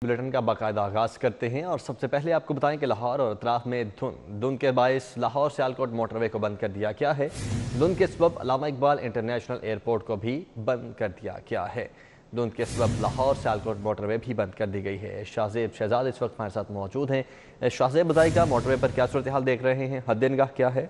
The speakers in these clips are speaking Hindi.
बुलेटिन का बाकायदा आगाज़ करते हैं और सबसे पहले आपको बताएं कि लाहौर और अतराफ में धुंध के बायस लाहौर सियालकोट मोटरवे को बंद कर दिया गया है। धुंध के सबब अल्लामा इकबाल इंटरनेशनल एयरपोर्ट को भी बंद कर दिया गया है। धुंध के सबब लाहौर सियालकोट मोटरवे भी बंद कर दी गई है। शाहजेब शहजाद इस वक्त हमारे साथ मौजूद हैं। शाहजेब, बताइएगा मोटरवे पर क्या सूरत हाल देख रहे हैं, हद निगाह क्या है?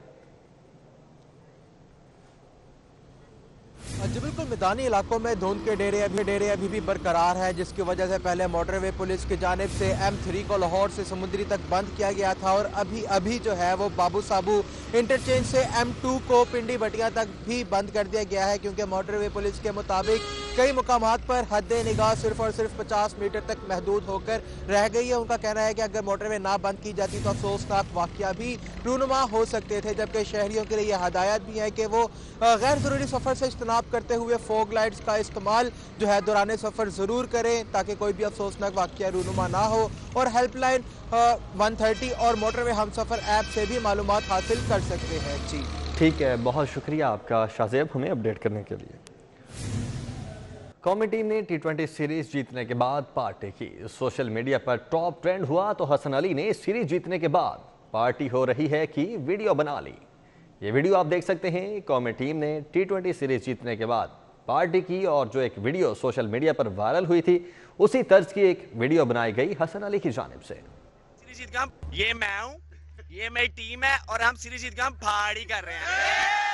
जी बिल्कुल, मैदानी इलाकों में धुंध के डेरे अभी भी बरकरार है, जिसकी वजह से पहले मोटरवे पुलिस की जानिब से M3 को लाहौर से समुद्री तक बंद किया गया था और अभी जो है वो बाबू साबू इंटरचेंज से M2 को पिंडी बटिया तक भी बंद कर दिया गया है, क्योंकि मोटरवे पुलिस के मुताबिक कई मुकामात पर हद निगाह सिर्फ और सिर्फ 50 मीटर तक महदूद होकर रह गई है। उनका कहना है कि अगर मोटरवे ना बंद की जाती तो अफसोसनाक वाक़या भी रूनुमा हो सकते थे, जबकि शहरियों के लिए यह हदायत भी है कि वो गैर ज़रूरी सफ़र से इज्तनाब करते हुए फोग लाइट्स का इस्तेमाल जो है दौरान सफ़र ज़रूर करें, ताकि कोई भी अफसोसनाक वाक़या रूनुमा ना हो। और हेल्पलाइन 130 और मोटरवे हमसफ़र ऐप से भी मालूमात हासिल कर सकते हैं। जी ठीक है, बहुत शुक्रिया आपका शाहजेब, हमें अपडेट करने के लिए। कौमी टीम ने T20 सीरीज जीतने के बाद पार्टी की। सोशल मीडिया पर टॉप ट्रेंड हुआ तो हसन अली ने सीरीज जीतने के बाद पार्टी हो रही है कि वीडियो बना ली। ये वीडियो आप देख सकते हैं। कौमी टीम ने T20 सीरीज जीतने के बाद पार्टी की और जो एक वीडियो सोशल मीडिया पर वायरल हुई थी, उसी तर्ज की एक वीडियो बनाई गई हसन अली की जानिब से। सीरीज जीत का ये मैं हूं, ये मेरी टीम है और हम सीरीज जीत का पार्टी कर रहे हैं।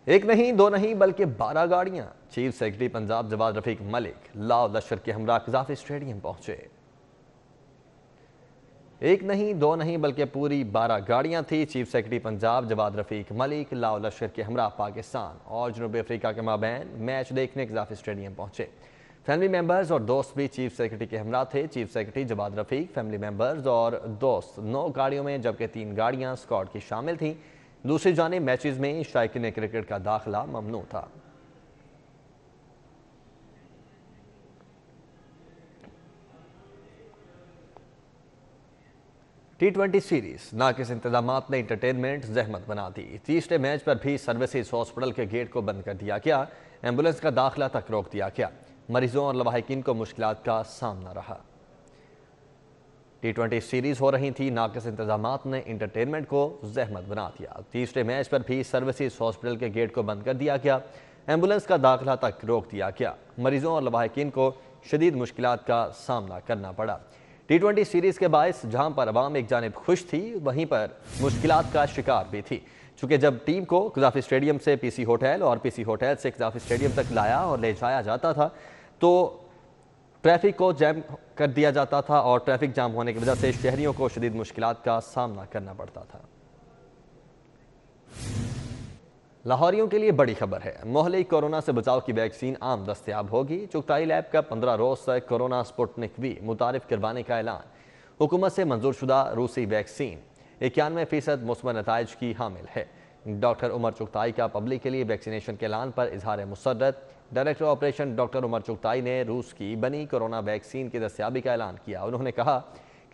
एक नहीं, दो नहीं, बल्कि 12 गाड़ियां। चीफ सेक्रेटरी पंजाब जवाद रफीक मलिक लाव लश्कर के हमरा कज़ाफ़ी स्टेडियम पहुंचे। एक नहीं, दो नहीं, बल्कि पूरी 12 गाड़ियां थी। चीफ सेक्रेटरी पंजाब जवाद रफीक मलिक लाव लश्कर के हमरा पाकिस्तान और जनूबी अफ्रीका के माबैन मैच देखने कज़ाफ़ी स्टेडियम पहुंचे। फैमिली मेंबर्स और दोस्त भी चीफ सेक्रेटरी के हमरा थे। Chief secretary Jawad Rafiq, family members और दोस्त 9 गाड़ियों में, जबकि 3 गाड़ियां स्क्वाड की शामिल थीं। दूसरी जानिब मैचेस में शायकीन क्रिकेट का दाखिला ममनू था। T20 सीरीज नाकिस इंतजामात ने इंटरटेनमेंट जहमत बना दी। तीसरे मैच पर भी सर्विसेज हॉस्पिटल के गेट को बंद कर दिया गया। एम्बुलेंस का दाखिला तक रोक दिया गया। मरीजों और लवाहिकीन को मुश्किलात का सामना रहा। T20 सीरीज हो रही थी, नाकिस इंतजामात ने इंटरटेनमेंट को जहमत बना दिया। तीसरे मैच पर भी सर्विसेज हॉस्पिटल के गेट को बंद कर दिया गया। एम्बुलेंस का दाखिला तक रोक दिया गया। मरीजों और लवाहिकीन को शदीद मुश्किलात का सामना करना पड़ा। T20 सीरीज के बायस जहां पर अवाम एक जानिब खुश थी, वहीं पर मुश्किलात का शिकार भी थी। चूँकि जब टीम को कज़ाफ़ी स्टेडियम से PC होटल और PC होटल से कज़ाफ़ी स्टेडियम तक लाया और ले जाया जाता था, तो ट्रैफिक को जैम कर दिया जाता था और ट्रैफिक जाम होने की वजह से शहरियों को शदीद मुश्किलात का सामना करना पड़ता था। लाहौरियों के लिए बड़ी खबर है। मोहल्ले कोरोना से बचाव की वैक्सीन आम दस्तयाब होगी। चुगताई लैब का 15 रोज तक कोरोना स्पुतनिक वी मुतारिफ करवाने का ऐलान। हुकूमत से मंजूर शुदा रूसी वैक्सीन 91% मुस्बत नताइज की हामिल है। डॉक्टर उमर चुगताई का पब्लिक के लिए वैक्सीनेशन के ऐलान पर इजहार मुसर्रत। Director operation doctor Umar Chughtai ने रूस की बनी कोरोना वैक्सीन की दस्तयाबी का ऐलान किया। उन्होंने कहा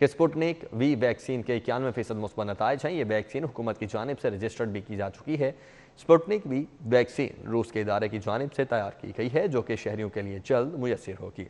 कि स्पुतनिक वी वैक्सीन के 91% मुस्बत नताइज हैं। ये वैक्सीन हुकूमत की जानिब से रजिस्टर्ड भी की जा चुकी है। स्पुतनिक वी वैक्सीन रूस के इदारे की जानिब से तैयार की गई है, जो कि शहरियों के लिए जल्द मुयस्सर होगी।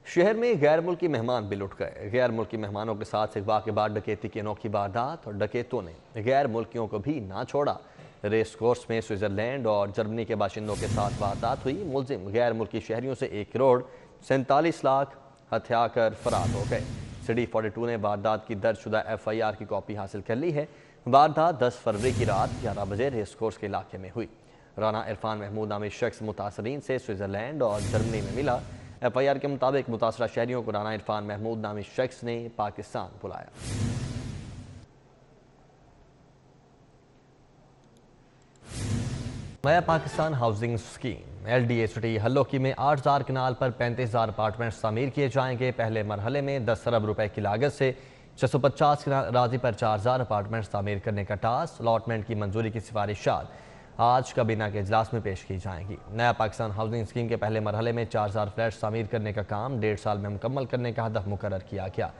शहर में गैर मुल्की मेहमान भी लुट गए। गैर मुल्की मेहमानों के साथ अगवा के बाद डकैती की अनोखी वारदात और डकैतों ने गैर मुल्कियों को भी ना छोड़ा। रेस कोर्स में स्विट्जरलैंड और जर्मनी के बाशिंदों के साथ वारदात हुई। मुलजिम गैर मुल्की शहरियों से 1 करोड़ 47 लाख हथिया कर फरार हो गए। सिटी 42 ने वारदात की दर्जशुदा FIR की कॉपी हासिल कर ली है। वारदात 10 फरवरी की रात 11 बजे रेस कोर्स के इलाके में हुई। राना इरफान महमूद नामी शख्स मुतासरीन से स्विट्जरलैंड और जर्मनी में मिला। FIR के मुताबिक मुतासरा शहरियों को राना इरफान महमूद नामी शख्स ने पाकिस्तान बुलाया। नया Pakistan housing scheme LDA city Halloki में 8000 कनाल पर 35,000 अपार्टमेंट्स तामीर किए जाएंगे। पहले मरहले में 10 अरब रुपए की लागत से 650 कनाल अराजी पर 4000 अपार्टमेंट्स तामीर करने का टास्क। अलॉटमेंट की मंजूरी की सिफारिशात आज काबीना के इजलास में पेश की जाएंगी। नया पाकिस्तान हाउसिंग स्कीम के पहले मरहले में 4000 फ्लैट्स तामीर करने का काम 1.5 साल में मुकम्मल करने का हदफ मुकर्रर किया गया।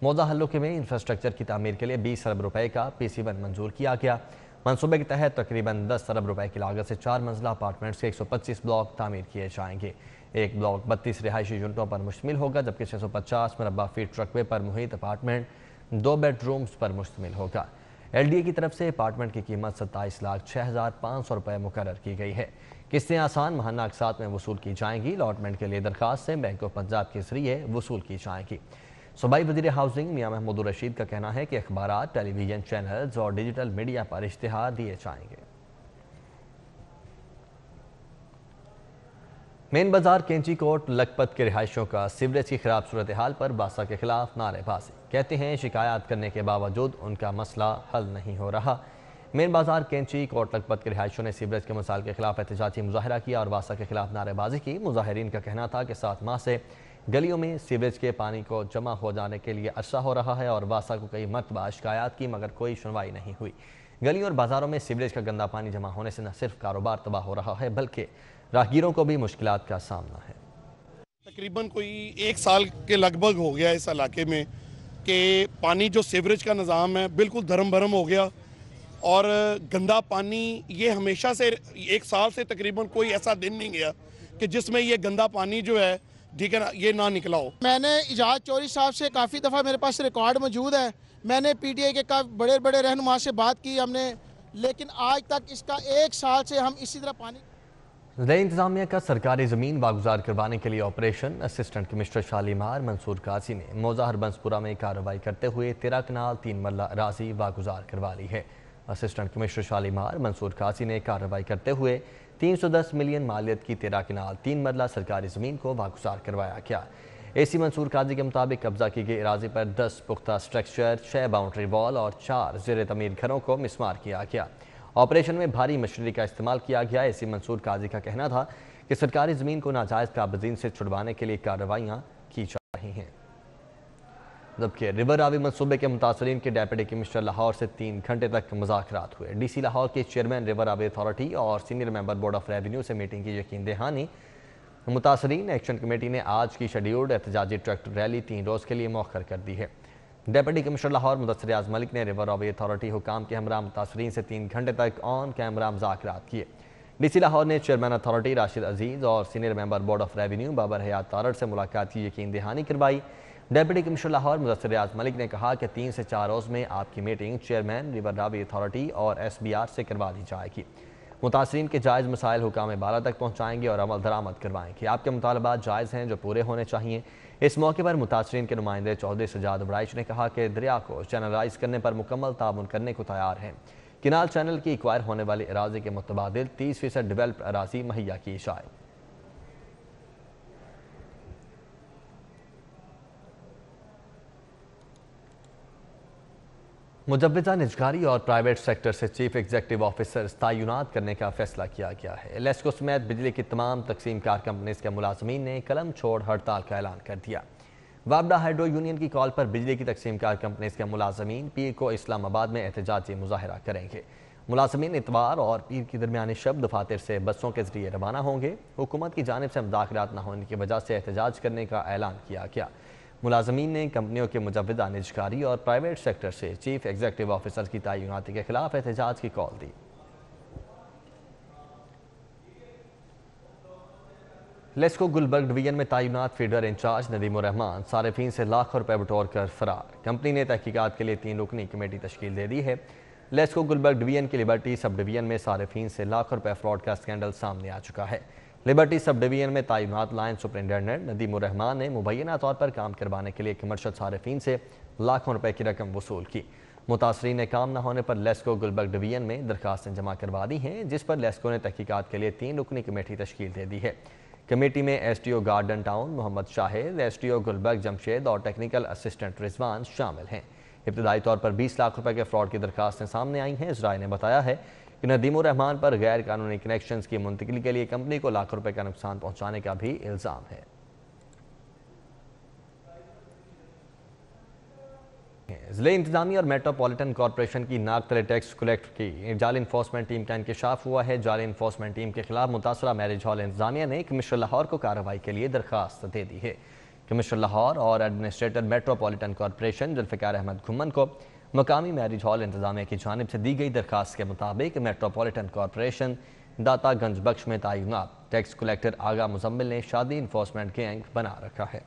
मौजूदा हल्लोके में इंफ्रास्ट्रक्चर की तामीर के लिए 20 अरब रुपए का PC1 मंजूर किया गया। मंसूबे के तहत तकरीबन 10 अरब रुपए की लागत से 4 मंजिला अपार्टमेंट्स के 125 ब्लॉक तामीर किए जाएंगे। एक ब्लॉक 32 रिहायशी यूनिटों पर मुश्तमिल होगा, जबकि 650 मुरबा फीट रकबे पर मुहित अपार्टमेंट 2 बेडरूम्स पर मुश्तमिल होगा। LDA की तरफ से अपार्टमेंट की कीमत 27,06,500 रुपये मुकर्रर की गई है। किस्तें आसान माहाना अक़सात में वसूल की जाएंगी। अलॉटमेंट के लिए दरखास्तें बैंक ऑफ पंजाब के जरिए वसूल की जाएंगी। सूबाई वज़ीर हाउसिंग मियां महमूद रशीद का कहना है कि अखबारात, टेलीविजन चैनल्स और डिजिटल मीडिया पर इश्तिहार दिए जाएंगे। मेन बाजार केंची कोट लखपत के रिहायशियों का सीवरेज की खराब सूरत हाल पर बासा के खिलाफ नारेबाजी। कहते हैं शिकायत करने के बावजूद उनका मसला हल नहीं हो रहा। मेन बाजार केंची कोट लखपत के रिहायशियों ने सीवरेज के मसाइल के खिलाफ एहतजाजी मुजाहरा किया और बासा के खिलाफ नारेबाजी की। मुजाहिरीन का कहना था कि 7 माह से गलियों में सीवरेज के पानी को जमा हो जाने के लिए अरसा हो रहा है और बासा को कई मरतबा शिकायत की, मगर कोई सुनवाई नहीं हुई। गलियों और बाजारों में सीवरेज का गंदा पानी जमा होने से न सिर्फ कारोबार तबाह हो रहा है, बल्कि राहगीरों को भी मुश्किलात का सामना है। तकरीबन कोई 1 साल के लगभग हो गया इस इलाके में कि पानी जो सीवरेज का निज़ाम है बिल्कुल धर्म भरम हो गया और गंदा पानी ये हमेशा से 1 साल से तकरीबन कोई ऐसा दिन नहीं गया कि जिसमें ये गंदा पानी जो है, ठीक है ना, ये ना निकला हो। मैंने इजाज़ चौधरी साहब से काफ़ी दफ़ा मेरे पास रिकॉर्ड मौजूद है। मैंने PTA के बड़े बड़े रहनुमा से बात की हमने, लेकिन आज तक इसका 1 साल से हम इसी तरह पानी। ज़िला इंतज़ामिया का सरकारी ज़मीन वागुजार करवाने के लिए operation. Assistant commissioner Shalimar Mansoor Qazi ने मौजा हरबंसपुरा में कार्रवाई करते हुए 13 कनाल 3 मरला अराजी वागुजार करवा ली है। असिस्टेंट कमिश्नर शालीमार मंसूर काजी ने कार्रवाई करते हुए 310 मिलियन मालियत की 13 कनाल 3 मरला सरकारी ज़मीन को वागुजार करवाया गया। AC मंसूर काजी के मुताबिक कब्जा की गई अराजी पर 10 पुख्ता स्ट्रक्चर, 6 बाउंड्री वॉल और 4 ज़ेर तमीर घरों को मिसमार किया गया। ऑपरेशन में भारी मशीनरी का इस्तेमाल किया गया। AC मंसूर काजी का कहना था कि सरकारी ज़मीन को नाजायज़ काबिज़ीन से छुड़वाने के लिए कार्रवाइयाँ की जा रही हैं। जबकि रिवर रावी मनसूबे के मुतासरीन के डेप्यूटी कमिश्नर लाहौर से 3 घंटे तक मुज़ाकरात हुए। DC लाहौर के चेयरमैन रिवर रावी अथॉरिटी और senior member board of revenue से मीटिंग की यकीन दहानी। मुतासरीन एक्शन कमेटी ने आज की शेड्यूल्ड एहतजाजी ट्रैक्टर रैली 3 रोज़ के लिए मौखर कर दी है। डेप्यूटी कमिश्नर लाहौर मुदस्सिर रियाज मलिक ने रिवर रावी अथॉरिटी हुकाम के हमरा मुतासरीन से 3 घंटे तक ऑन कैमरा मुज़ाकरात किए। DC लाहौर ने चेयरमैन अथॉरिटी राशिद अजीज़ और senior member board of revenue Babar Hayat Tarar से मुलाकात की यकीन दहानी करवाई। डेप्यूटी कमिश्नर लाहौर मुदस्सिर रियाज मलिक ने कहा कि 3 से 4 रोज़ में आपकी meeting chairman river Ravi authority और SBR से करवा दी जाएगी। मुतासरीन के जायज़ मसाइल हुकाम बाला तक पहुँचाएंगे और अमल दरामद करवाएंगे। आपके मुतालबात जायज़ हैं जो पूरे होने चाहिए। इस मौके पर मुतासरीन के नुमाइंदे चौधरी सजाद बराइच ने कहा कि दरिया को चैनलाइज करने पर मुकम्मल ताउन करने को तैयार हैं। किनाल चैनल की एक्वायर होने वाली अराजी के मुतबादिल 30% डेवलप्ड अराजी मुहैया की जाए। मुजव्वज़ा निजकारी और प्राइवेट सेक्टर से चीफ एग्जीक्यूटिव ऑफिसर तैनात करने का फैसला किया गया है। लेस्को समेत बिजली की तमाम तकसीम कार कंपनीज के मुलाजमीन ने कलम छोड़ हड़ताल का ऐलान कर दिया। वाबडा हाइड्रो यूनियन की कॉल पर बिजली की तकसीम कार कंपनीज के मुलाजमीन पीर को इस्लामाबाद में एहतजाजी मुजाहरा करेंगे। मुलाजमीन इतवार और पीर की दरमियानी शब दफातर से बसों के जरिए रवाना होंगे। हुकूमत की जानिब से मुज़ाकरात न होने की वजह से एहतजाज करने का ऐलान किया गया। मुलाजमीन ने कंपनियों के मुजव्वज़ा निजकारी और प्राइवेट सेक्टर से चीफ एग्जीक्यूटिव ऑफिसर की तैनाती के खिलाफ एहतजाज की कॉल दी। लेस्को गुलबर्ग डिवीजन में तैनात फीडर इंचार्ज नदीम रहमान सारिफीन से लाखों रुपए बटोर कर फरार। कंपनी ने तहकीकात के लिए 3 रुकनी कमेटी तश्कील दे दी है। लेस्को गुलबर्ग डिवीजन के लिबर्टी सब डिवीजन में सारिफीन से लाखों रुपए फ्रॉड का स्कैंडल सामने आ चुका है। लिबर्टी सब डिवीजन में तैनात लाइन सुपरिटेंडेंट नदीम रहमान ने मुबैना तौर पर काम करवाने के लिए कमर्शल सारिफीन से लाखों रुपए की रकम वसूल की। मुतासरीन ने काम न होने पर लेस्को गुलबर्ग डिवीजन में दरखास्तें जमा करवा दी हैं, जिस पर लेस्को ने तहकीकात के लिए 3 रुकनी कमेटी तश्कील दे दी है। कमेटी में SDO Garden Town Mohammad Shahid, SDO Gulberg Jamshed और टेक्निकल असिस्टेंट रिजवान शामिल हैं। इब्तदाई तौर पर 20 लाख रुपए के फ्रॉड की दरखास्तें सामने आई हैं। इजराय ने बताया है कि नदीम रहमान पर गैर कानूनी कनेक्शंस की मुंतकिली के लिए कंपनी को लाखों रुपए का नुकसान पहुंचाने का भी इल्ज़ाम है। ज़िले इंतजामिया और मेट्रोपॉलिटन कॉरपोरेशन की नागतले टैक्स कलेक्ट की जाली इन्फोर्समेंट टीम का इंकशाफ हुआ है। जाली इन्फोर्समेंट टीम के खिलाफ मुतासरा मैरिज हॉल इंतजामिया ने कमिश्नर लाहौर को कार्रवाई के लिए दरखास्त दे दी है। कमिश्नर लाहौर और administrator metropolitan corporation Zulfiqar Ahmad Ghumman को मकामी मैरिज हॉल इंतजामिया की जानिब से दी गई दरखास्त के मुताबिक मेट्रोपॉलिटन कॉरपोरेशन दातागंज बख्श में तैनात टैक्स कलेक्टर आगा मुजम्मिल ने शादी इन्फोर्समेंट गैंग बना रखा है।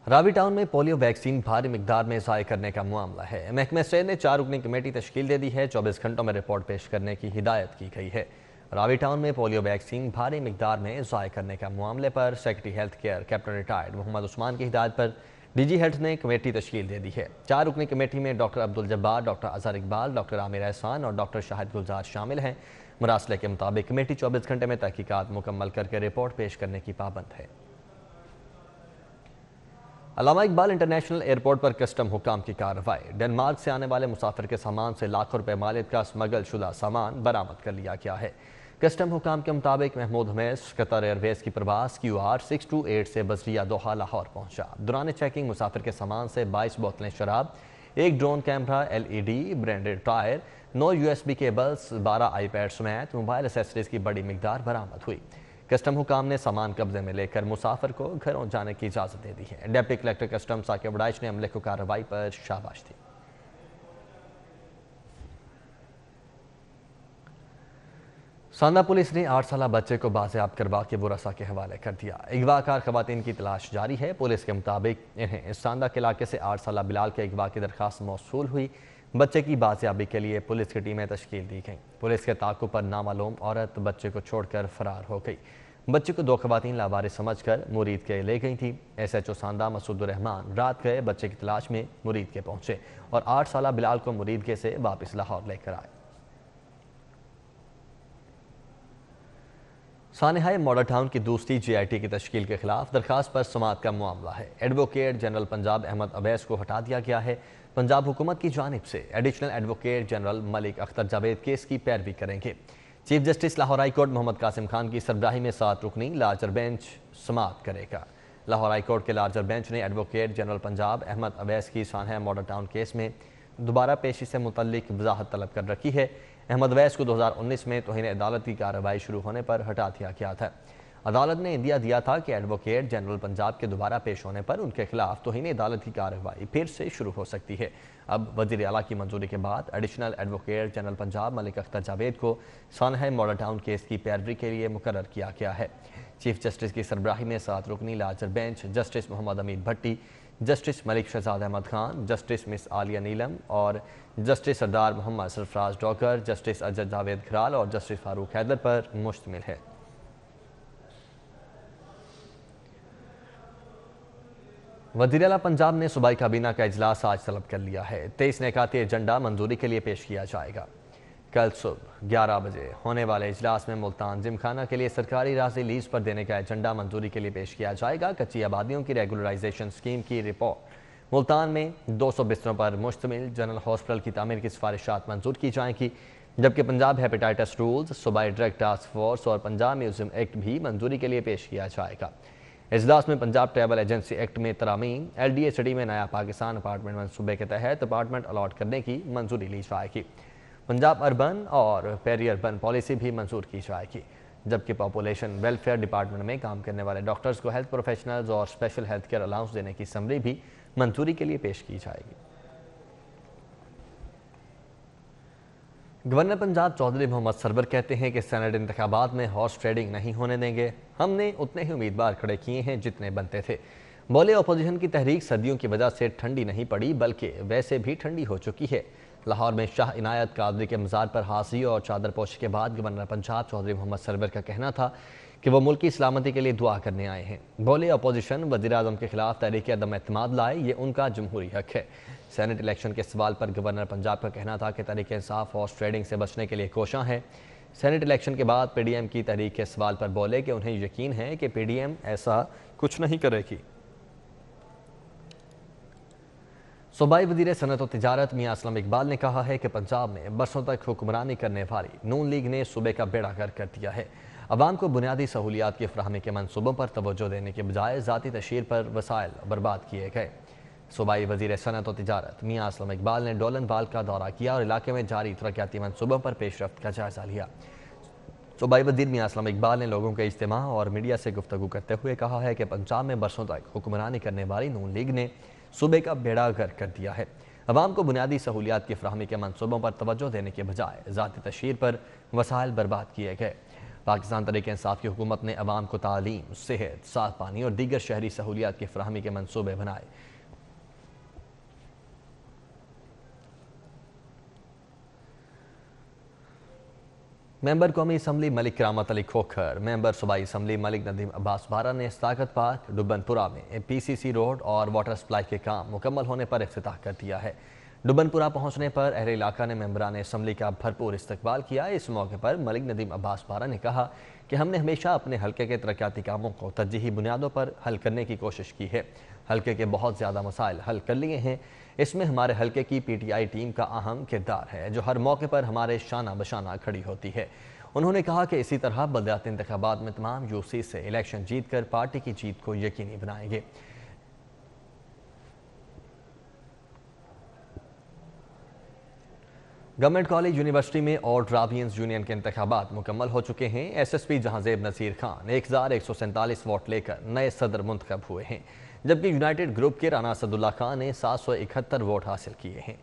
रावी टाउन में पोलियो वैक्सीन भारी मिकदार में ज़ाय करने का मामला है। महकमा सेहत ने 4 रुकनी कमेटी तश्कील दे दी है। 24 घंटों में रिपोर्ट पेश करने की हिदायत की गई है। रावी टाउन में पोलियो वैक्सीन भारी मिकदार में ज़ाय करने का मामले पर secretary health care captain retired Mohammad Usman की हिदायत पर डीजी हेल्थ ने कमेटी तश्कील दे दी है। 4 रुकनी कमेटी में doctor Abdul Jabbar, doctor Azhar Iqbal, doctor Aamir Ehsan और डॉक्टर शाहिद गुलजार शामिल हैं। मरासले के मुताबिक कमेटी 24 घंटे में तहकीकात मुकम्मल करके रिपोर्ट पेश करने की पाबंद है। अल्लामा इकबाल इंटरनेशनल एयरपोर्ट पर कस्टम हुकाम की कार्रवाई। डेनमार्क से आने वाले मुसाफिर के सामान से लाखों रुपए मालियत का स्मगल शुदा सामान बरामद कर लिया गया है। कस्टम हुकाम के मुताबिक महमूद हमेश कतर एयरवेज की प्रवास QR 628 से बजरिया दोहा लाहौर पहुंचा। दौरान चेकिंग मुसाफिर के सामान से 22 बोतलें शराब, 1 drone camera, LED, branded tyre, 9 USB cables, 12 iPad समेत मोबाइल एसेसरीज की बड़ी मिकदार बरामद हुई। कस्टम हुकाम ने सामान कब्जे में लेकर मुसाफिर को घरों जाने की इजाज़त दे दी है। डिप्टी कलेक्टर कस्टम साकिब वड़ाइश ने अमले को कार्रवाई पर शाबाश दी। सांदा पुलिस ने 8 साला बच्चे को बाज़ेयाब करवा के बुरसा के हवाले कर दिया। अगवाकार खवातीन की तलाश जारी है। पुलिस के मुताबिक इन्हें सांदा के इलाके से 8 साला बिलाल के अगवा की दरखास्त मौसूल हुई। बच्चे की बाज़ेयाबी के लिए पुलिस की टीमें तश्कील दी गईं। पुलिस के ताक़ुब पर नामालूम औरत बच्चे को छोड़कर फरार हो गई। बच्चे को 2 खवातीन लावारिस समझकर मुरीद के ले गई थी। SHO सांदा मसूदुर रहमान रात गए बच्चे की तलाश में मुरीद के पहुंचे और 8 साला बिलाल को मुरीद के से वापस लाहौर लेकर आए। सानेहाय मॉडल टाउन की दूसरी GIT की तश्कील के खिलाफ दरखास्त पर समाअत का मामला है। एडवोकेट जनरल पंजाब अहमद अवैस को हटा दिया गया है। पंजाब हुकूमत की जानिब से additional advocate general Malik Akhtar Javed case की पैरवी करेंगे। Chief justice Lahore High Court Mohammad Qasim Khan की सरबराही में 7 रुकनी लार्जर बेंच समाअत करेगा। लाहौर हाई कोर्ट के लार्जर बेंच ने एडवोकेट जनरल पंजाब अहमद अवैस की सानेहाय मॉडल टाउन केस में दोबारा पेशी से मुतल्लिक वजाहत तलब कर रखी है। अहमद अवैस को 2019 में तौहीन अदालत की कार्रवाई शुरू होने पर हटा दिया गया था। अदालत ने इंदिया दिया था कि एडवोकेट जनरल पंजाब के दोबारा पेश होने पर उनके खिलाफ तौहीन अदालत की कार्रवाई फिर से शुरू हो सकती है। अब वज़ीर आला की मंजूरी के बाद additional advocate general Punjab Malik Akhtar Javed को सानेहाय मॉडल टाउन केस की पैरवी के लिए मुकर्रर किया गया है। चीफ जस्टिस की सरबराही में 7 रुकनी larger bench justice Muhammad Ameer Bhatti, justice Malik Shahzad Ahmad Khan, justice miss Aalia Neelam और जस्टिस सरदार मोहम्मद सरफराज डॉकर, जस्टिस अजद जावेद खराल और जस्टिस फारूक हैदर पर मुश्तमिल है। वज़ीर आला पंजाब ने सूबाई काबीना का इजलास आज तलब कर लिया है। 23 निकाती एजेंडा मंजूरी के लिए पेश किया जाएगा। कल सुबह 11 बजे होने वाले इजलास में मुल्तान जिमखाना के लिए सरकारी राज़ी लीज पर देने का एजेंडा मंजूरी के लिए पेश किया जाएगा। कच्ची आबादियों की रेगुलराइजेशन स्कीम की रिपोर्ट, मुल्तान में 200 बिस्तरों पर मुश्तमिल जनरल हॉस्पिटल की तामीर की सिफारिशात मंजूर की जाएंगी, जबकि पंजाब हेपेटाइटिस रूल्स, सूबाई ड्रग टास्क फोर्स और पंजाब म्यूजियम एक्ट भी मंजूरी के लिए पेश किया जाएगा। इजलास में पंजाब ट्रैवल एजेंसी एक्ट में तरामीम, LDA सिटी में नया पाकिस्तान अपार्टमेंट मनसूबे के तहत अपार्टमेंट अलॉट करने की मंजूरी ली जाएगी। पंजाब अर्बन और पेरी अर्बन पॉलिसी भी मंजूर की जाएगी, जबकि पॉपुलेशन वेलफेयर डिपार्टमेंट में काम करने वाले डॉक्टर्स को हेल्थ प्रोफेशनल्स और स्पेशल हेल्थ केयर अलाउंस देने की समरी भी मंजूरी के लिए पेश की जाएगी। गवर्नर पंजाब चौधरी मोहम्मद सरवर कहते हैं कि सेनेट इंतखाबात में हॉर्स ट्रेडिंग नहीं होने देंगे। हमने उतने ही उम्मीदवार खड़े किए हैं जितने बनते थे। बोले अपोजिशन की तहरीक सदियों की वजह से ठंडी नहीं पड़ी बल्कि वैसे भी ठंडी हो चुकी है। लाहौर में शाह इनायत कादरी के मज़ार पर हाज़िरी और चादर पोशी के बाद गवर्नर पंजाब चौधरी मोहम्मद सरवर का कहना था कि वो मुल्क की सलामती के लिए दुआ करने आए हैं। बोले अपोजिशन वज़ीर आज़म के खिलाफ तहरीक अदम एतमाद लाए, ये उनका जमहूरी हक है। सेनेट इलेक्शन के सवाल पर गवर्नर पंजाब का कहना था कि तहरीक इंसाफ हॉर्स ट्रेडिंग से बचने के लिए कोशां है। सेनेट इलेक्शन के बाद PDM की तहरीक के सवाल पर बोले कि उन्हें यकीन है कि PDM ऐसा कुछ नहीं करेगी। सूबाई वज़ीर सनअत और तिजारत मियां असलम इकबाल ने कहा है कि पंजाब में बरसों तक हुक्मरानी करने वाली नून लीग ने सूबे का बेड़ा गर्क कर दिया है। अवाम को बुनियादी सहूलियात की फराहमी के मनसूबों पर तवज्जो देने के बजाय ज़ाती तशहीर पर वसाइल बर्बाद किए गए। सूबाई वज़ीर सनअत और तिजारत मियां असलम इकबाल ने डोलन वाल का दौरा किया और इलाके में जारी तरक्याती मनसूबों पर पेशरफ्त का जायजा लिया। सूबाई वज़ीर मियां असलम इकबाल ने लोगों के इज्तिमा और मीडिया से गुफ्तगू करते हुए कहा है कि पंजाब में बरसों तक हुक्मरानी करने वाली नून लीग ने सूबे का बेड़ा गर्क कर दिया है। अवाम को बुनियादी सहूलियात की फराहमी के मनसूबों पर तवज्जो देने के बजाय ज़ाती तशहीर पर वसाइल बर्बाद किए गए। पाकिस्तान तहरीक इंसाफ की हुकूमत ने अवाम को तालीम, सेहत, साफ पानी और दीगर शहरी सहूलियात की फराहमी के मनसूबे बनाए। मेंबर कौमी असम्बली मलिक करामत अली खोखर, मेंबर सूबाई असम्बली मलिक नदीम अब्बास बारा ने ताकत पार्क डुबनपुरा में PCC रोड और वाटर सप्लाई के काम मुकम्मल होने पर इफ्तिताह कर दिया है। डुबनपुरा पहुंचने पर अहले इलाका ने मेंबरान असम्बली का भरपूर इस्तकबाल किया। इस मौके पर मलिक नदीम अब्बास बारा ने कहा कि हमने हमेशा अपने हल्के के तरक्याती कामों को तरजीही बुनियादों पर हल करने की कोशिश की है। हल्के के बहुत ज़्यादा मसाइल हल कर लिए हैं। इसमें हमारे हल्के की PTI टीम का अहम किरदार है, जो हर मौके पर हमारे शाना बशाना खड़ी होती है। उन्होंने कहा कि इसी तरह बलदियाती इंतखाबात में तमाम UC से इलेक्शन जीत कर पार्टी की जीत को यकीनी बनाएंगे। गवर्नमेंट कॉलेज यूनिवर्सिटी में ऑल ड्रावियंस यूनियन के इंतखाबात मुकम्मल हो चुके हैं। SSP जहांजेब नज़ीर खान 1147 वोट लेकर नए सदर मुंतखब हुए हैं, जबकि यूनाइटेड ग्रुप के राना असदुल्ला खान ने 771 वोट हासिल किए हैं।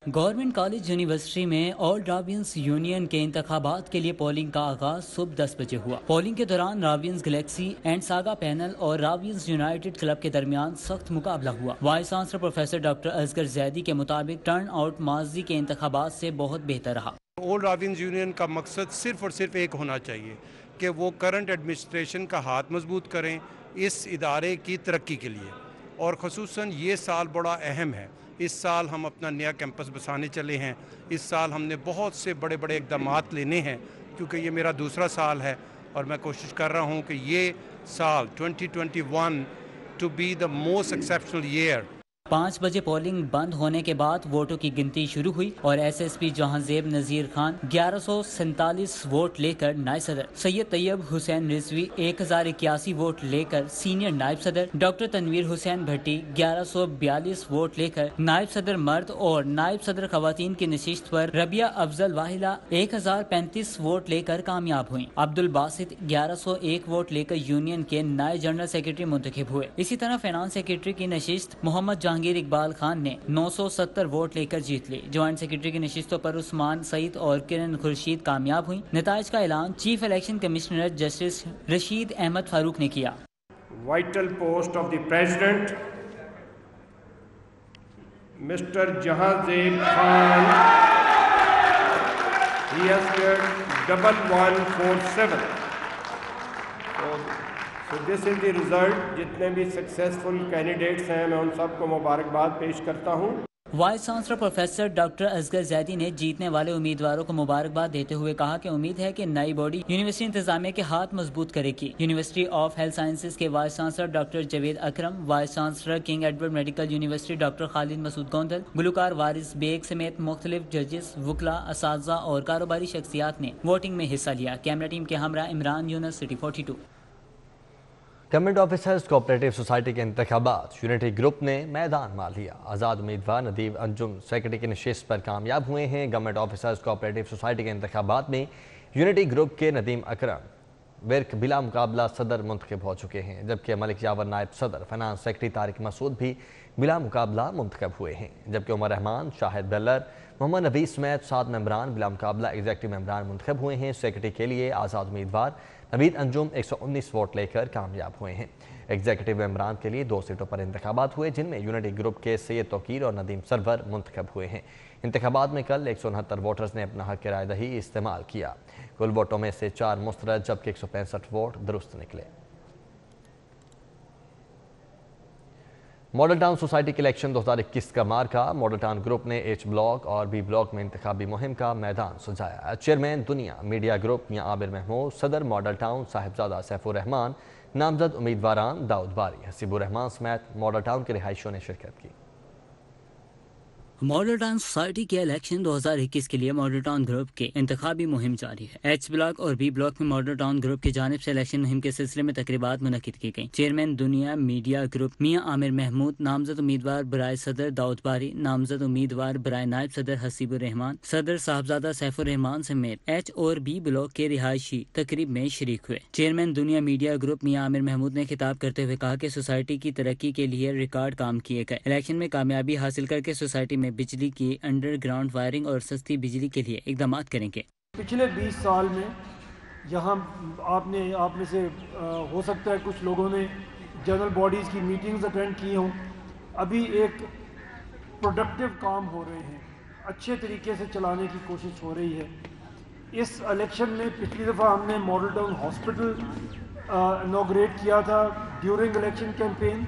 गवर्नमेंट कॉलेज यूनिवर्सिटी में ऑल ड्रावियंस यूनियन के इंतखाबात के लिए पोलिंग का आगाज सुबह 10 बजे हुआ। पोलिंग के दौरान Ravians Galaxy and Saga panel और रावियंस यूनाइटेड क्लब के दरमियान सख्त मुकाबला हुआ। Vice chancellor professor doctor Asghar Zaidi के मुताबिक टर्न आउट माजी के इंतखाबात से बहुत बेहतर रहा। ऑल ड्रावियंस यूनियन का मकसद सिर्फ और सिर्फ एक होना चाहिए कि वो करंट एडमिनिस्ट्रेशन का हाथ मजबूत करें इस इदारे की तरक्की के लिए, और ख़ुसूसन ये साल बड़ा अहम है। इस साल हम अपना नया कैंपस बसाने चले हैं। इस साल हमने बहुत से बड़े बड़े इक़दामात लेने हैं, क्योंकि ये मेरा दूसरा साल है और मैं कोशिश कर रहा हूँ कि ये साल 2021 to be the most exceptional year. 5 बजे पोलिंग बंद होने के बाद वोटों की गिनती शुरू हुई और SSP जहांजेब नज़ीर खान 1147 वोट लेकर नायब सदर, सैयद तैयब हुसैन रिजवी 1081 वोट लेकर सीनियर नायब सदर, डॉक्टर तनवीर हुसैन भट्टी 1142 वोट लेकर नायब सदर मर्द और नायब सदर खवातीन की नशिस्त पर रबिया अफजल वाहिला 1035 वोट लेकर कामयाब हुई। अब्दुल बासित 1101 वोट लेकर यूनियन के नए जनरल सेक्रेटरी मुंतखब हुए। इसी तरह फाइनेंस सेक्रेटरी की नशिस्त मोहम्मद जहांगीर इकबाल खान ने 970 वोट लेकर जीत ली। ज्वाइंट सेक्रेटरी की नशिस्तों पर उस्मान सईद और किरण खुर्शीद कामयाब हुई। नताइज का ऐलान chief election commissioner justice Rashid Ahmad Farooq ने किया। Vital post of the president mister Jahanzeb Khan, he has scored 1147। तो दिस इज़ द रिज़ल्ट। जितने भी सक्सेसफुल कैंडिडेट्स हैं मैं उन सबको मुबारकबाद पेश करता हूँ। Vice chancellor professor doctor Asghar Zaidi ने जीतने वाले उम्मीदवारों को मुबारकबाद देते हुए कहा कि उम्मीद है कि नई बॉडी यूनिवर्सिटी इंतजामिया के हाथ मजबूत करेगी। यूनिवर्सिटी ऑफ हेल्थ साइंसेज के vice chancellor doctor Javed Akram, vice chancellor King Edward medical university doctor Khalid Masood Gondal, Gulkar Waris Baig समेत मुख्तलिफ जजेस, वकला, असातिज़ा और कारोबारी शख्सियात ने वोटिंग में हिस्सा लिया। कैमरा टीम के हमरा Imran Younas, city 42। Government officers cooperative society के इंतखाबात यूनिटी ग्रुप ने मैदान मार लिया। आज़ाद उम्मीदवार नदीम अंजुम सेक्रेटरी की नशिस्त पर कामयाब हुए हैं। गवर्नमेंट ऑफिसर्स कोऑपरेटिव सोसाइटी के इंतखाबात में यूनिटी ग्रुप के नदीम अकरम विर्क बिला मुकाबला सदर मुंतखब हो चुके हैं, जबकि मलिक यावर नायब सदर, फाइनेंस सेक्रेटरी तारिक मसूद भी बिला मुकाबला मुंतखब हुए हैं, जबकि उमर रहमान, शाहिद बेलर, मोहम्मद नबी समेत 7 मेंबरान बिला मुकाबला एग्जेक्टिव मेंबरान मुंतखब हुए हैं। सेक्रेटरी के लिए आज़ाद उम्मीदवार नवीद अंजुम 119 वोट लेकर कामयाब हुए हैं। एग्जीक्यूटिव मेंबरान के लिए 2 सीटों पर इंतखाबात हुए, जिनमें यूनिटी ग्रुप के सैयद तौकीर और नदीम सरवर मुंतखब हुए हैं। इंतखाबात में कल 169 वोटर्स ने अपना हक राय दही इस्तेमाल किया। कुल वोटों में से 4 मुस्तरद जबकि 165 वोट दुरुस्त निकले। मॉडल टाउन सोसाइटी के इलेक्शन 2021 का मार्का। मॉडल टाउन ग्रुप ने H ब्लॉक और B ब्लॉक में इंतखाबी मुहिम का मैदान सजाया। चेयरमैन दुनिया मीडिया ग्रुप मियां आबिर महमूद, सदर मॉडल टाउन साहिबजादा सैफुर रहमान, नामजद उम्मीदवारान दाऊद बारी, हसीबुर रहमान समेत मॉडल टाउन के रिहायशियों ने शिरकत की। मॉडल टाउन सोसाइटी के इलेक्शन 2021 के लिए मॉडल टाउन ग्रुप के इंतखाबी मुहिम जारी है। एच ब्लॉक और बी ब्लॉक में मॉडल टाउन ग्रुप की जानिब से इलेक्शन मुहिम के सिलसिले में तकरीबात मुनक्किद की गई। चेयरमैन दुनिया मीडिया ग्रुप मियां आमिर महमूद, नामजद उम्मीदवार बराए सदर दाऊद बारी, नामजद उम्मीदवार बराए नायब सदर हसीबुर रहमान, सदर साहबजादा सैफुर रहमान समेत एच और बी ब्लॉक के रिहायशी तकरीब में शरीक हुए। चेयरमैन दुनिया मीडिया ग्रुप मियां आमिर महमूद ने खिताब करते हुए कहा कि सोसाइटी की तरक्की के लिए रिकॉर्ड काम किए गए। इलेक्शन में कामयाबी हासिल करके सोसाइटी में बिजली की अंडरग्राउंड वायरिंग और सस्ती बिजली के लिए इकदाम करेंगे। पिछले 20 साल में यहाँ आप में से हो सकता है कुछ लोगों ने जनरल बॉडीज़ की मीटिंग्स अटेंड की हों। अभी एक प्रोडक्टिव काम हो रहे हैं, अच्छे तरीके से चलाने की कोशिश हो रही है। इस इलेक्शन में पिछली दफ़ा हमने मॉडल टाउन हॉस्पिटल इनॉग्रेट किया था ड्यूरिंग इलेक्शन कैंपेन,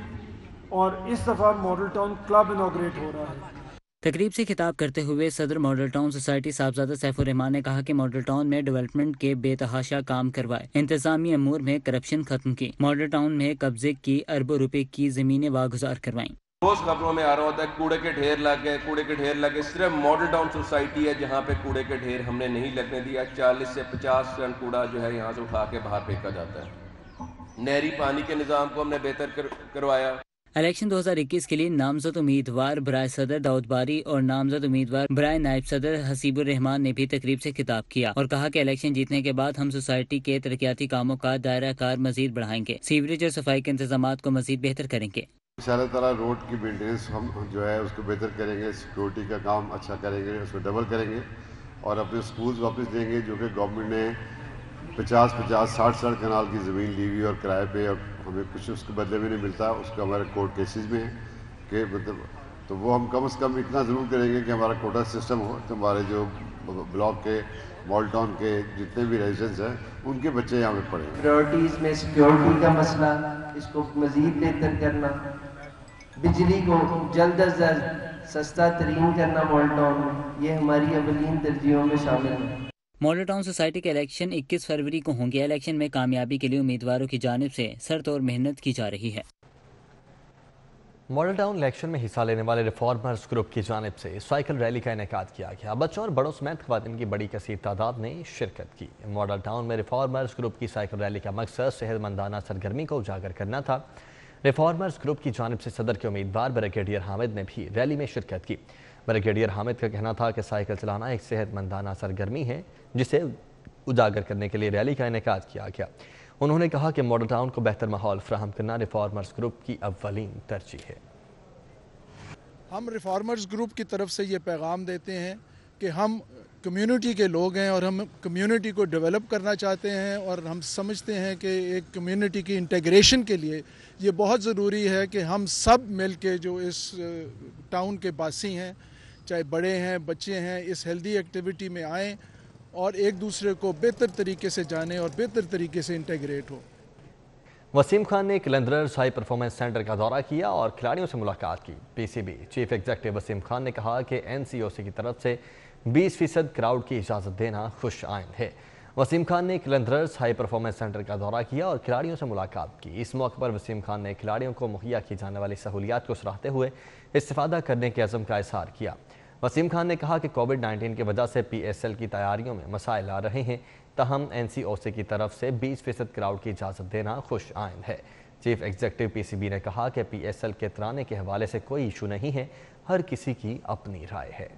और इस दफ़ा मॉडल टाउन क्लब इनॉग्रेट हो रहा है। तकरीब से खिताब करते हुए सदर मॉडल टाउन सोसाइटी साहबजादा सैफुर रहमान ने कहा कि मॉडल टाउन में डेवलपमेंट के बेतहाशा काम करवाए, इंतजामी अमूर में करप्शन खत्म की, मॉडल टाउन में कब्जे की अरबों रुपए की जमीनें वागुजार करवाई। रोज खबरों में आ रहा होता है कूड़े के ढेर लग गए, कूड़े के ढेर लगे। सिर्फ मॉडल टाउन सोसाइटी है जहाँ पे कूड़े के ढेर हमने नहीं लगने दिया। 40 से 50 टन कूड़ा जो है यहाँ से उठा के बाहर फेंका जाता है। नहरी पानी के निज़ाम को हमने बेहतर करवाया। इलेक्शन 2021 के लिए नामजद उम्मीदवार बराए सदर दाऊद बारी और नामजद उम्मीदवार बराए नायब सदर हसीबुर रहमान ने भी तकरीब से खिताब किया और कहा कि इलेक्शन जीतने के बाद हम सोसाइटी के तरक्याती कामों का दायरा कार मजीद बढ़ाएंगे, सीवरेज और सफाई के इंतजाम को मजीद बेहतर करेंगे। इंशाअल्लाह रोड की मेंटेनेंस हम जो है उसको बेहतर करेंगे, सिक्योरिटी का काम अच्छा करेंगे, उसको डबल करेंगे और अपने स्कूल्स वापस देंगे जो कि गवर्नमेंट ने 50-60 कनाल की ज़मीन ली हुई और किराए पे, और हमें कुछ उसके बदले में नहीं मिलता। उसका हमारे कोर्ट केसेस में है कि मतलब, तो वो हम कम से कम इतना ज़रूर करेंगे कि हमारा कोटा सिस्टम हो, तो हमारे जो ब्लॉक के मॉडल टाउन के जितने भी रेजिडेंट्स हैं उनके बच्चे यहाँ पे पढ़ेंगे। प्रायोरिटीज़ में सिक्योरिटी का मसला, इसको मज़ीद बेहतर करना, बिजली को जल्द अज जल्द सस्ता तरीन करना मॉडल टाउन में, ये हमारी अवलीन तरजीहों में शामिल है। मॉडल टाउन सोसाइटी के इलेक्शन 21 फरवरी को होंगे। इलेक्शन में कामयाबी के लिए उम्मीदवारों की जानिब से सरतोड़ मेहनत की जा रही है। मॉडल टाउन इलेक्शन में हिस्सा लेने वाले रिफॉर्मर्स ग्रुप की जानिब से साइकिल रैली का इनेकाद किया गया। बच्चों और बड़ों समेत ख्वातीन की बड़ी कसीर तादाद ने शिरकत की। मॉडल टाउन में रिफॉर्मर्स ग्रुप की साइकिल रैली का मकसद सेहतमंदाना सरगर्मी को उजागर करना था। रिफॉर्मर्स ग्रुप की जानिब से सदर के उम्मीदवार ब्रिगेडियर हामिद ने भी रैली में शिरकत की। ब्रिगेडियर हामिद का कहना था कि साइकिल चलाना एक सेहतमंदाना सरगर्मी है जिसे उजागर करने के लिए रैली का इनेकाद किया गया। उन्होंने कहा कि मॉडल टाउन को बेहतर माहौल फ्राहम करना रिफॉर्मर्स ग्रुप की अव्वलीन तरजीह है। हम रिफॉर्मर्स ग्रुप की तरफ से ये पैगाम देते हैं कि हम कम्युनिटी के लोग हैं और हम कम्युनिटी को डेवलप करना चाहते हैं, और हम समझते हैं कि एक कम्युनिटी की इंटीग्रेशन के लिए ये बहुत ज़रूरी है कि हम सब मिल के जो इस टाउन के बासी हैं, चाहे बड़े हैं बच्चे हैं, इस हेल्दी एक्टिविटी में आएँ और एक दूसरे को बेहतर तरीके से जाने और बेहतर तरीके से इंटीग्रेट हो। वसीम खान ने कलंदर्स हाई परफॉर्मेंस सेंटर का दौरा किया और खिलाड़ियों से मुलाकात की। PCB chief executive Wasim Khan ने कहा कि एनसीओसी की तरफ से 20% क्राउड की इजाज़त देना खुश आइंद है। वसीम खान ने कलंदर्स हाई परफॉर्मेंस सेंटर का दौरा किया और खिलाड़ियों से मुलाकात की। इस मौके पर वसीम खान ने खिलाड़ियों को मुहैया की जाने वाली सहूलियात को सराहते हुए इस्तिफादा करने के अज़म का इज़हार किया। वसीम खान ने कहा कि कोविड-19 की वजह से PSL की तैयारियों में मसाइल आ रहे हैं, तहम NCOC की तरफ से 20% क्राउड की इजाज़त देना खुश आइंद है। चीफ एग्जीक्यूटिव PCB ने कहा कि PSL के तराने के हवाले से कोई इशू नहीं है, हर किसी की अपनी राय है।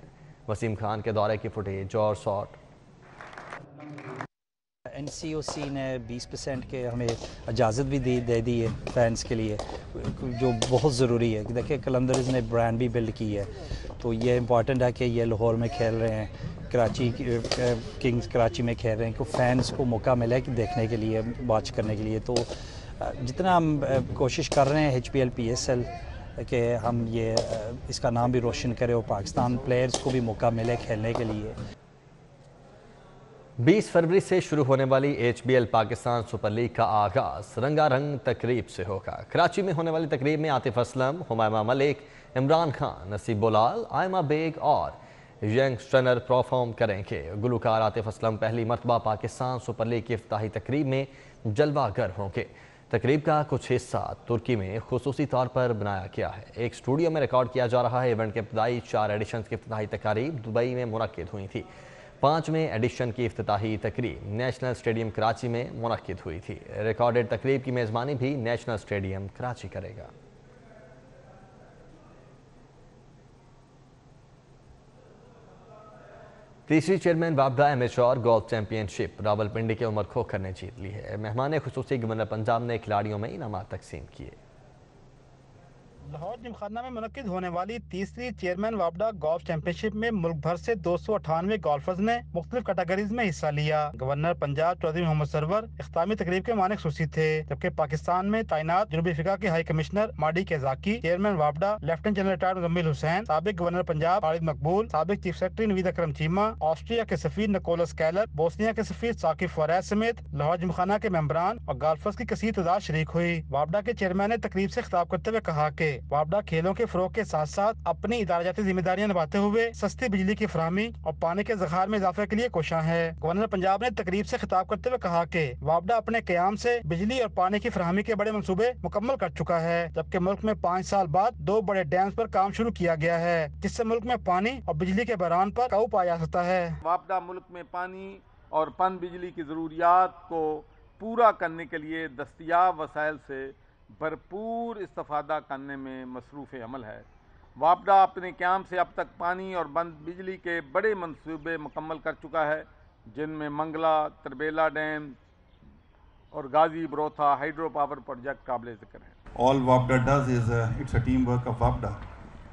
वसीम खान के दौरे की फुटेज और शॉट। NCOC ने 20% के हमें इजाज़त भी दे दी है फैंस के लिए, जो बहुत ज़रूरी है। देखिए कलंदर्स ने ब्रांड भी बिल्ड की है, तो ये इम्पॉर्टेंट है कि ये लाहौर में खेल रहे हैं, कराची किंग्स कराची में खेल रहे हैं, कि फैंस को मौका मिले कि देखने के लिए, वॉच करने के लिए। तो जितना हम कोशिश कर रहे हैं HPL PSL कि हम ये इसका नाम भी रोशन करें और पाकिस्तान प्लेयर्स को भी मौका मिले खेलने के लिए। 20 फरवरी से शुरू होने वाली HBL पाकिस्तान सुपर लीग का आगाज़ रंगारंग तकरीब से होगा। कराची में होने वाली तकरीब में आतिफ असलम, हुमायमा मलिक, इमरान खान, नसीब बोलाल, आयमा बेग और यंग स्टनर परफॉर्म करेंगे। गुलकार आतिफ असलम पहली मरतबा पाकिस्तान सुपर लीग की इफ्ताही तकरीब में जलवागर होंगे। तकरीब का कुछ हिस्सा तुर्की में खुसूसी तौर पर बनाया गया है। एक स्टूडियो में रिकॉर्ड किया जा रहा है। इवेंट के इब्तदाई 4 एडिशन की इफ्तिताही तकारीब दुबई में मुनक्किद हुई थी। 5वें एडिशन की इफ्तिताही तकरीब नेशनल स्टेडियम कराची में मुनक्किद हुई थी। रिकॉर्डेड तकरीब की मेज़बानी भी नेशनल स्टेडियम कराची करेगा। तीसरी चेयरमैन वापडा एमेच्योर गोल्फ चैंपियनशिप रावलपिंडी के उमर खोखर ने जीत ली है। मेहमान खुसूसी गवर्नर पंजाब ने खिलाड़ियों में इनामात तकसीम किए। लाहौर जिमखाना में मुनक्किद होने वाली तीसरी चेयरमैन वापडा गोल्फ चैंपियनशिप में मुल्क भर से 298 गोल्फर्स ने मुख्तलिफ कैटेगरीज में हिस्सा लिया। गवर्नर पंजाब चौधरी मोहम्मद सरवर इख्तामी तकरीब के माने खुसूसी थे, जबकि पाकिस्तान में तैनात जनूबी अफ्रीका के हाई कमिश्नर माडी केजाकी, चेयरमैन वापडा lieutenant general retired Muzammil Hussain, साबिक गवर्नर पंजाब खालिद मकबूल, साबिक chief secretary Naveed Akram Cheema, Austria के सफीर निकोलस कैलर, बोस्निया के सफीर साकिब फौरैज समेत लाहौर जिमखाना के मेंबरान और गोल्फर्स की कसीर तादाद शरीक हुई। वापडा के चेयरमैन ने तकरीब से खिताब करते हुए कहा कि वापडा खेलों के फरोग के साथ साथ अपनी इदाराजाती जिम्मेदारियां निभाते हुए सस्ती बिजली की फराहमी और पानी के ज़खायर में इजाफे के लिए कोशा है। गवर्नर पंजाब ने तकरीब से खिताब करते हुए कहा कि वापडा अपने क़याम से बिजली और पानी की फराहमी के बड़े मंसूबे मुकम्मल कर चुका है, जबकि मुल्क में 5 साल बाद 2 बड़े डैम्स पर काम शुरू किया गया है, जिससे मुल्क में पानी और बिजली के बहरान पर काबू पाया जा सकता है। वापडा मुल्क में पानी और पन बिजली की ज़रूरियात को पूरा करने के लिए दस्तियाब वसाइल से भरपूर इस्तेफादा करने में मसरूफ़ अमल है। वापडा अपने क़याम से अब तक पानी और बंद बिजली के बड़े मंसूबे मुकम्मल कर चुका है, जिनमें मंगला, तरबेला डैम और गाजी बरोथा हाइड्रो पावर प्रोजेक्ट काबिल ज़िक्र है। All Wapda does is it's a teamwork of Wapda,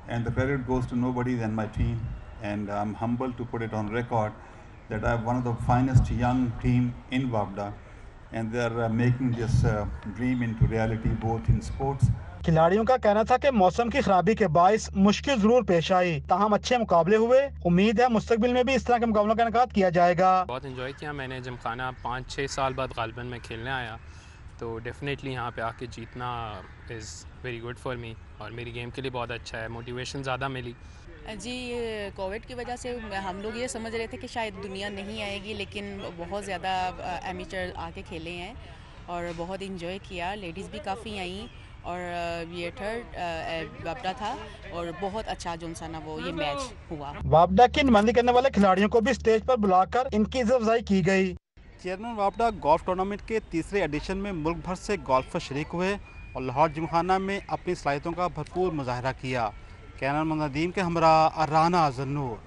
and the credit goes to nobody than my team, and I'm humbled to put it on record that I have one of the finest young team in Wapda, and they are making this dream into reality both in sports. खिलाड़ियों का कहना था कि मौसम की खराबी के बायस मुश्किल जरूर पेश आई, ताहम अच्छे मुकाबले हुए। उम्मीद है मुस्तकबिल में भी इस तरह के मुकाबलों का इनेकाद किया जाएगा। बहुत एंजॉय किया मैंने। जिमखाना 5-6 साल बाद गालिबन में खेलने आया, तो डेफिनेटली यहाँ पे आके जीतना is very good for me और मेरी गेम के लिए बहुत अच्छा है। मोटिवेशन ज़्यादा मिली जी। कोविड की वजह से हम लोग ये समझ रहे थे कि शायद दुनिया नहीं आएगी, लेकिन बहुत ज़्यादा एमेचर आके खेले हैं और बहुत इंजॉय किया। लेडीज़ भी काफ़ी आई और ये थर्ड वापडा था और बहुत अच्छा जो सा ना वो ये मैच हुआ। वापडा की नुमाइंदगी करने वाले खिलाड़ियों को भी स्टेज पर बुलाकर इनकी इज्जत अफजाई की गई। चेयरमैन वापडा गोल्फ टूर्नामेंट के तीसरे एडिशन में मुल्क भर से गोल्फर शरीक हुए और लाहौर जिमखाना में अपनी सलाहियतों का भरपूर मुजाहरा किया। कैमरा नदीम के हमरा राना अजन्नूर।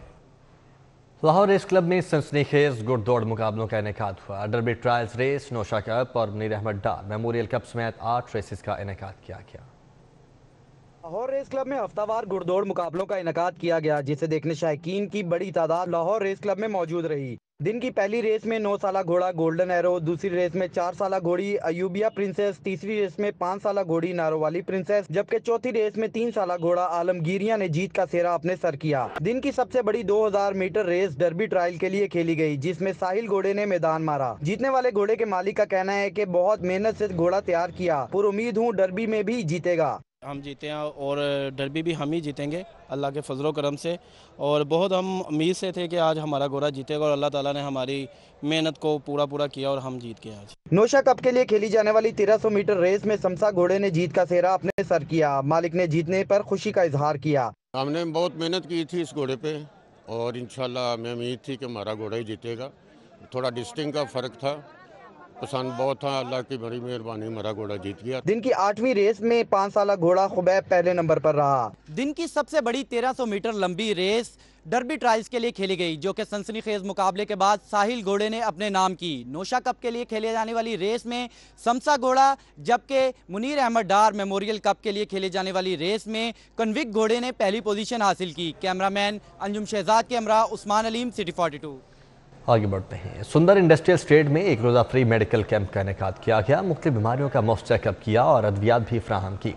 लाहौर रेस क्लब में सनसनीखेज घुड़दौड़ मुकाबलों का इनेकाद हुआ। Derby trials race, Nausha cup और मुनीर अहमद डार मेमोरियल कप समेत 8 रेसेस का इनेकाद किया गया। लाहौर रेस क्लब में हफ्तावार घुड़दौड़ मुकाबलों का इनेकाद किया गया, जिसे देखने शायकीन की बड़ी तादाद लाहौर रेस क्लब में मौजूद रही। दिन की पहली रेस में 9 साला घोड़ा गोल्डन एरो, दूसरी रेस में 4 साला घोड़ी अयूबिया प्रिंसेस, तीसरी रेस में 5 साला घोड़ी नारोवाली प्रिंसेस, जबकि चौथी रेस में 3 साला घोड़ा आलमगीरिया ने जीत का सेहरा अपने सर किया। दिन की सबसे बड़ी 2000 मीटर रेस डर्बी ट्रायल के लिए खेली गई, जिसमें साहिल घोड़े ने मैदान मारा। जीतने वाले घोड़े के मालिक का कहना है कि बहुत मेहनत से घोड़ा तैयार किया, पुर उम्मीद हूँ डर्बी में भी जीतेगा। हम जीते हैं और डर्बी भी हम ही जीतेंगे अल्लाह के फजलो करम से, और बहुत हम उम्मीद से थे कि आज हमारा घोड़ा जीतेगा और अल्लाह ताला ने हमारी मेहनत को पूरा किया और हम जीत गए आज। नौशा कप के लिए खेली जाने वाली 1300 मीटर रेस में समसा घोड़े ने जीत का सेहरा अपने सर किया। मालिक ने जीतने पर खुशी का इजहार किया। हमने बहुत मेहनत की थी इस घोड़े पे और इंशाल्लाह हमें उम्मीद थी कि हमारा घोड़ा ही जीतेगा। थोड़ा डिस्टेंस का फर्क था, पसंद बहुत था, अल्लाह की बड़ी मेहरबानी हमारा घोड़ा जीत गया। दिन की 8वीं रेस में 5 साला घोड़ा खुबैब पहले नंबर पर रहा। दिन की सबसे बड़ी 1300 मीटर लंबी रेस डर्बी ट्रायल्स के लिए खेली गई, जो कि सनसनीखेज मुकाबले के बाद साहिल घोड़े ने अपने नाम की। नौशा कप के लिए खेले जाने वाली रेस में समसा घोड़ा, जबकि मुनीर अहमद डार मेमोरियल कप के लिए खेले जाने वाली रेस में कन्विक घोड़े ने पहली पोजीशन हासिल की। कैमरामैन अंजुम शहजाद के हमरा उस्मान अलीम, सिटी 42। आगे बढ़ते हैं। सुंदर इंडस्ट्रियल स्टेट में एक रोज़ा फ्री मेडिकल कैंप का इनेकाद किया गया। मुख्तलिफ बीमारियों का मुफ्त चेकअप किया और अद्वियात भी फ्राहम की।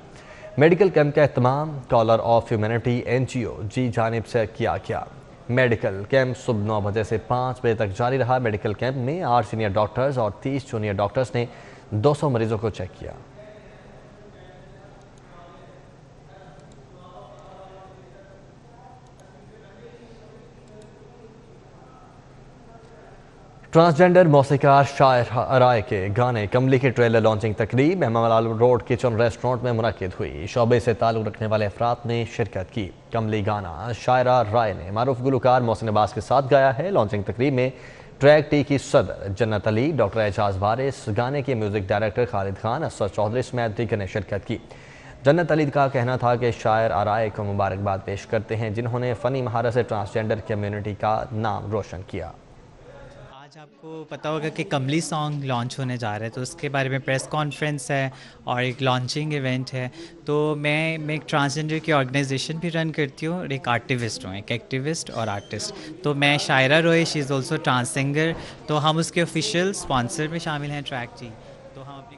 मेडिकल कैंप का एहतमाम कॉलर ऑफ ह्यूमैनिटी NGO जी जानिब से किया गया। मेडिकल कैंप सुबह 9 बजे से 5 बजे तक जारी रहा। मेडिकल कैंप में 8 सीनियर डॉक्टर्स और 30 जूनियर डॉक्टर्स ने 200 मरीजों को चेक किया। ट्रांसजेंडर मौसीकार शायर राय के गाने कमली की ट्रेलर लॉन्चिंग तकरीब महमलाल रोड किचन रेस्टोरेंट में मुनक्किद हुई। शोबे से ताल्लुक़ रखने वाले अफराद ने शिरकत की। कमली गाना शायरा राय ने मारूफ गुलकार मोहसिन अब्बास के साथ गाया है। लॉन्चिंग तकरीब में ट्रैक टी की सदर जन्नत अली, डॉक्टर एजाज वारिस, गाने के म्यूज़िक डायरेक्टर खालिद खान, असद चौधरी समेत दीगर ने शिरकत की। जन्नत अली का कहना था कि शायर आराय को मुबारकबाद पेश करते हैं जिन्होंने फ़नी महारत से ट्रांसजेंडर कम्युनिटी का नाम रोशन किया। आज आपको पता होगा कि कमली सॉन्ग लॉन्च होने जा रहा है, तो उसके बारे में प्रेस कॉन्फ्रेंस है और एक लॉन्चिंग इवेंट है। तो मैं एक ट्रांसजेंडर की ऑर्गेनाइजेशन भी रन करती हूँ और एक आर्टिविस्ट हूँ, एक एक्टिविस्ट और आर्टिस्ट। तो मैं Shaira Roy, she is also trans singer, तो हम उसके ऑफिशियल स्पॉन्सर में शामिल हैं ट्रैक जी। तो हम अपनी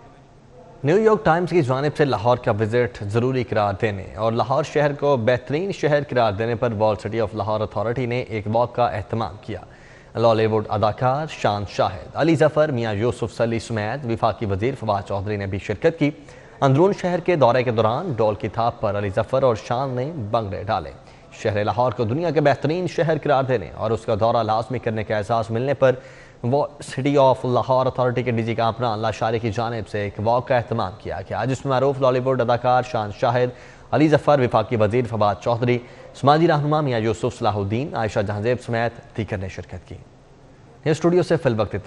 न्यूयॉर्क टाइम्स की जानिब से लाहौर का विजिट ज़रूरी करार देने और लाहौर शहर को बेहतरीन शहर करार देने पर world city of Lahore authority ने एक वॉक का एहतमाम किया। लॉलीवुड अदाकार शान शाहिद, अली जफ़र, मियाँ यूसुफ सली समेत वफाकी वज़ीर फवाद चौधरी ने भी शिरकत की। अंदरून शहर के दौरे के दौरान डोल की थाप पर अली जफ़र और शान ने बंगड़े डाले। शहर लाहौर को दुनिया के बेहतरीन शहर करार देने और उसका दौरा लाजमी करने का एहसास मिलने पर world city of Lahore authority के डीजी कामरान लाशारी की जानिब से एक वॉक का एहतमाम किया गया, जिसमें मारूफ लॉलीवुड अदाकार शान शाहिद, अली जफ़र, वफाकी वज़ीर फवाद चौधरी, समाजी रहनुमा मियाँ यूसुफ सलाहुद्दीन, आयशा जहांजेब समेत दीगर ने शिरकत की। स्टूडियो से फिल वक्त